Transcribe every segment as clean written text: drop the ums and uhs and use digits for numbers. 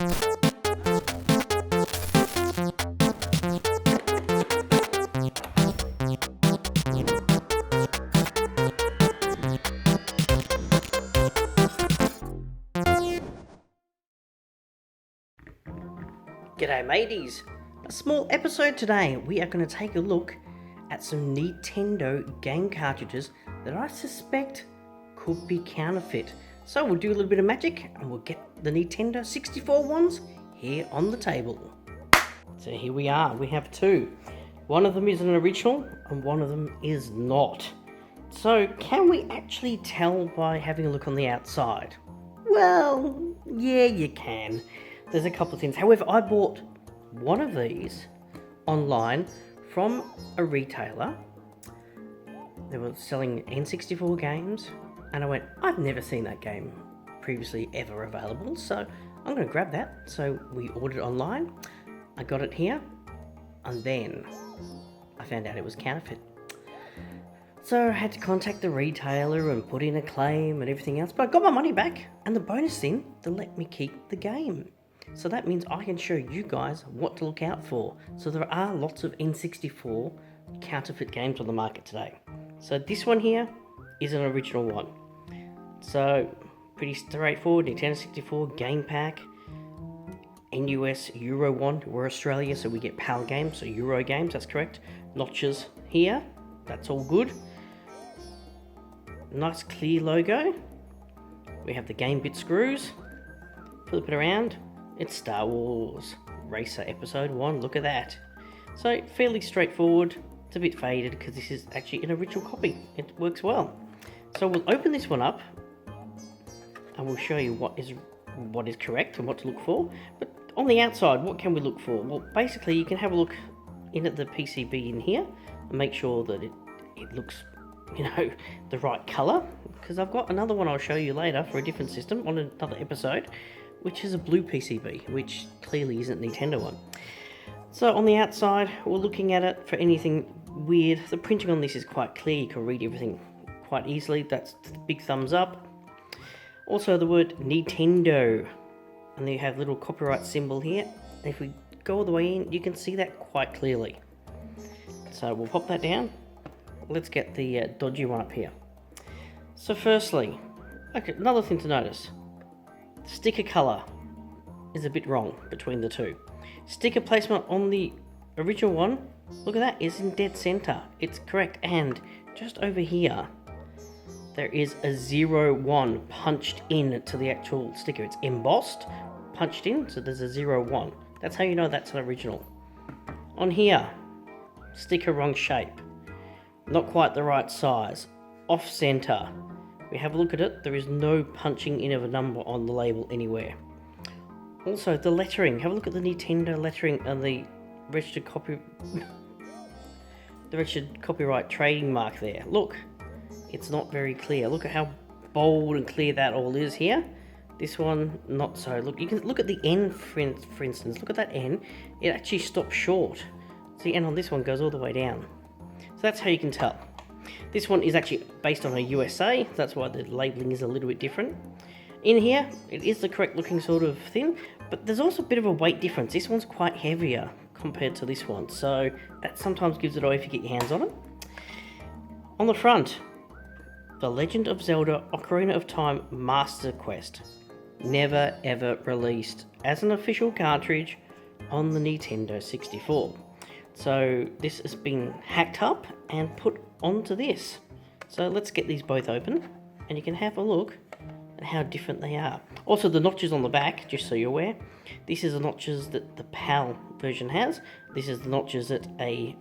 G'day mateys! A small episode today. We are going to take a look at some Nintendo game cartridges that I suspect could be counterfeit. So we'll do a little bit of magic and we'll get the Nintendo 64 ones here on the table. So here we are, we have two. One of them is an original and one of them is not. So can we actually tell by having a look on the outside? Well, yeah, you can. There's a couple of things. However, I bought one of these online from a retailer. They were selling N64 games, and I went, I've never seen that game previously ever available, so I'm going to grab that. So we ordered online, I got it here, and then I found out it was counterfeit. So I had to contact the retailer and put in a claim and everything else, but I got my money back, and the bonus thing, they let me keep the game. So that means I can show you guys what to look out for. So there are lots of N64 counterfeit games on the market today. So this one here is an original one. So pretty straightforward, Nintendo 64 game pack, NUS Euro 1, we're Australia so we get PAL games, so Euro games, that's correct. Notches here, that's all good. Nice clear logo. We have the game bit screws, flip it around. It's Star Wars Racer Episode 1, look at that. So fairly straightforward, it's a bit faded because this is actually an original copy. It works well. So we'll open this one up and we'll show you what is correct and what to look for. But on the outside, what can we look for? Well, basically you can have a look in at the PCB in here and make sure that it looks, you know, the right colour. Because I've got another one I'll show you later for a different system on another episode, which is a blue PCB, which clearly isn't Nintendo one. So on the outside, we're looking at it for anything weird. The printing on this is quite clear, you can read everything quite easily. That's the big thumbs up. Also the word Nintendo, and then you have a little copyright symbol here. And if we go all the way in, you can see that quite clearly. So we'll pop that down. Let's get the dodgy one up here. So firstly, okay, another thing to notice. Sticker colour is a bit wrong between the two. Sticker placement on the original one, look at that, is in dead centre. It's correct, and just over here there is a 01 punched in to the actual sticker. It's embossed, punched in, so there's a 01. That's how you know that's an original. On here, sticker wrong shape, not quite the right size, off centre. We have a look at it, there is no punching in of a number on the label anywhere. Also, the lettering, have a look at the Nintendo lettering and the registered copyright trading mark there. Look, it's not very clear. Look at how bold and clear that all is here. This one, not so. Look, you can look at the N, for instance. Look at that N, it actually stops short. So the N on this one goes all the way down. So that's how you can tell. This one is actually based on a USA, that's why the labelling is a little bit different. In here, it is the correct looking sort of thing, but there's also a bit of a weight difference. This one's quite heavier compared to this one, so that sometimes gives it away if you get your hands on it. On the front, The Legend of Zelda Ocarina of Time Master Quest. Never ever released as an official cartridge on the Nintendo 64. So this has been hacked up and put onto this. So let's get these both open and you can have a look at how different they are. Also the notches on the back, just so you're aware, this is the notches that the PAL version has. This is the notches that a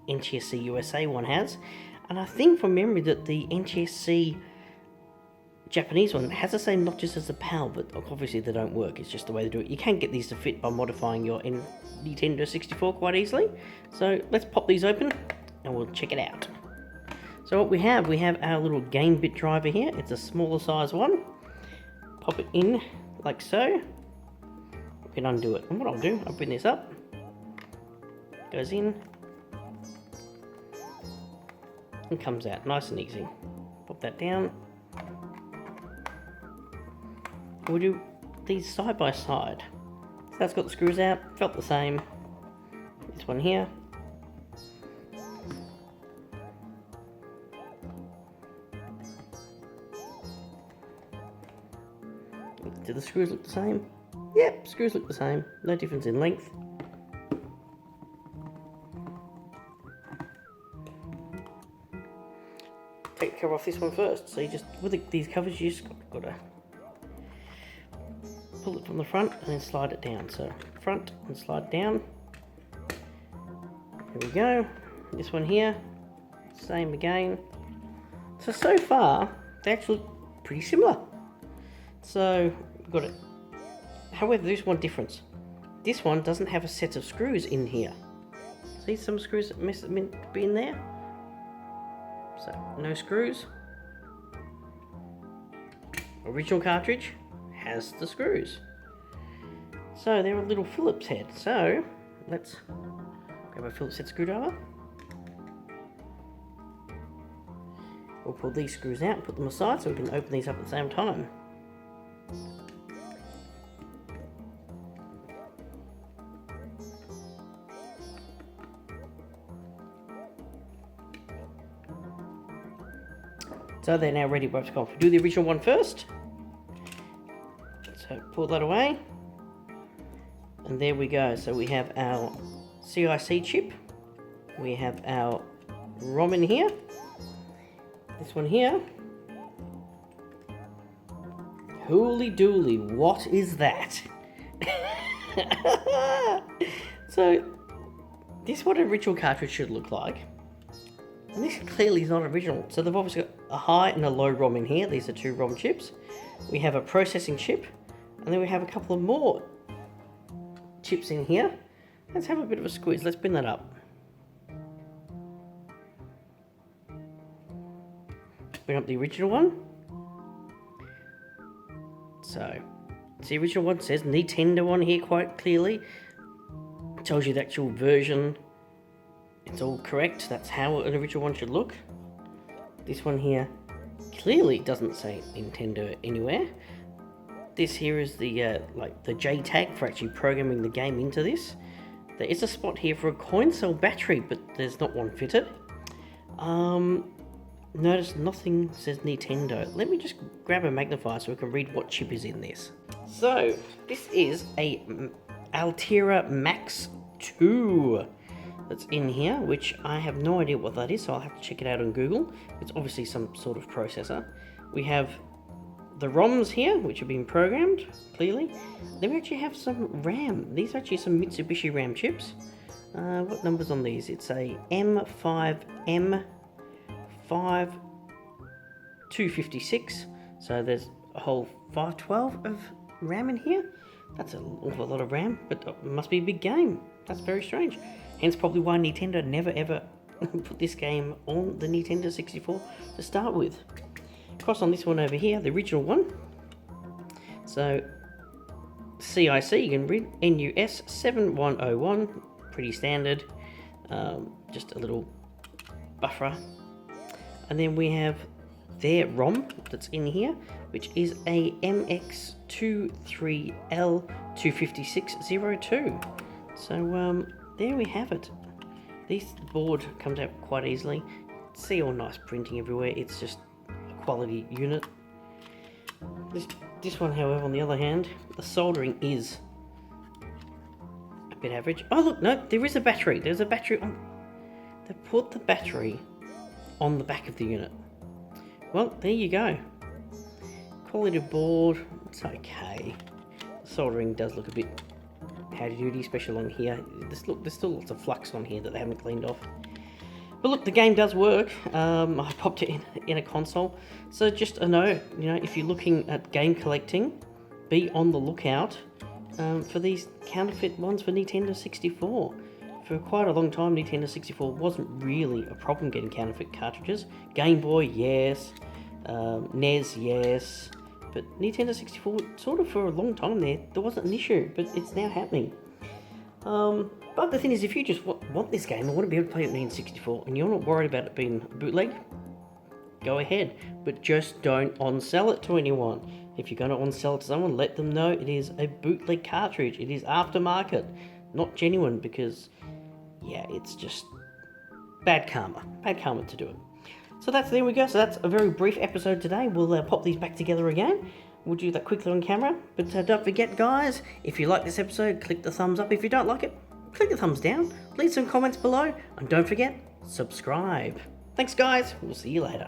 NTSC USA one has. And I think from memory that the NTSC Japanese one has the same notches as the PAL, but obviously they don't work, it's just the way they do it. You can get these to fit by modifying your Nintendo 64 quite easily. So let's pop these open and we'll check it out. So what we have our little game bit driver here. It's a smaller size one. Pop it in like so. We can undo it. And what I'll do, I'll bring this up. Goes in. And comes out nice and easy. Pop that down. We'll do these side by side. That's got the screws out, felt the same. This one here. Do the screws look the same? Yep, screws look the same. No difference in length. Take the cover off this one first. So you just, with these covers, you just got to pull it from the front and then slide it down. So front and slide down. There we go. This one here, same again. So far, they actually look pretty similar. So we've got it. However, there's one difference. This one doesn't have a set of screws in here. See some screws that meant to be in there? So, no screws. Original cartridge has the screws. So, they're a little Phillips head. So, let's grab a Phillips head screwdriver. We'll pull these screws out and put them aside so we can open these up at the same time. So they're now ready to go. Do the original one first. So pull that away. And there we go. So we have our CIC chip. We have our ROM in here. This one here. Holy dooly, what is that? So this is what an original cartridge should look like. And this clearly is not original. So they've obviously got a high and a low ROM in here. These are two ROM chips. We have a processing chip. And then we have a couple of more chips in here. Let's have a bit of a squeeze. Let's bring that up. Bring up the original one. So, the original one says Nintendo on here quite clearly. It tells you the actual version. It's all correct. That's how an original one should look. This one here clearly doesn't say Nintendo anywhere. This here is the like the J tag for actually programming the game into this. There is a spot here for a coin cell battery, but there's not one fitted. Notice nothing says Nintendo. Let me just grab a magnifier so we can read what chip is in this. So this is a Altera Max 2 that's in here, which I have no idea what that is, so I'll have to check it out on Google. It's obviously some sort of processor. We have the ROMs here, which have been programmed, clearly. Then we actually have some RAM. These are actually some Mitsubishi RAM chips. What number's on these? It's a M5M5256. So there's a whole 512 of RAM in here. That's an awful lot of RAM, but it must be a big game. That's very strange. Hence probably why Nintendo never ever put this game on the Nintendo 64 to start with. Cross on this one over here, the original one. So CIC, you can read NUS 7101, pretty standard. Just a little buffer. And then we have their ROM that's in here, which is a MX23L25602. So there we have it. This board comes out quite easily. See all nice printing everywhere. It's just a quality unit. This one, however, on the other hand, the soldering is a bit average. Oh look, no, there is a battery. There's a battery on. They put the battery on the back of the unit. Well, there you go. Quality of board, it's okay. The soldering does look a bit howdy doody, especially on here. There's still lots of flux on here that they haven't cleaned off. But look, the game does work. I popped it in a console. So just a note, if you're looking at game collecting, be on the lookout for these counterfeit ones for Nintendo 64. For quite a long time, Nintendo 64 wasn't really a problem getting counterfeit cartridges. Game Boy, yes. NES, yes. But Nintendo 64, sort of for a long time there wasn't an issue, but it's now happening. But the thing is, if you just want this game and want to be able to play it on N64, and you're not worried about it being bootleg, go ahead. But just don't on-sell it to anyone. if you're going to on-sell it to someone, let them know it is a bootleg cartridge. It is aftermarket, not genuine, because, yeah, it's just bad karma to do it. So there we go. So that's a very brief episode today. We'll pop these back together again. We'll do that quickly on camera. But don't forget, guys, if you like this episode, click the thumbs up. If you don't like it, click the thumbs down. Leave some comments below. And don't forget, subscribe. Thanks, guys. We'll see you later.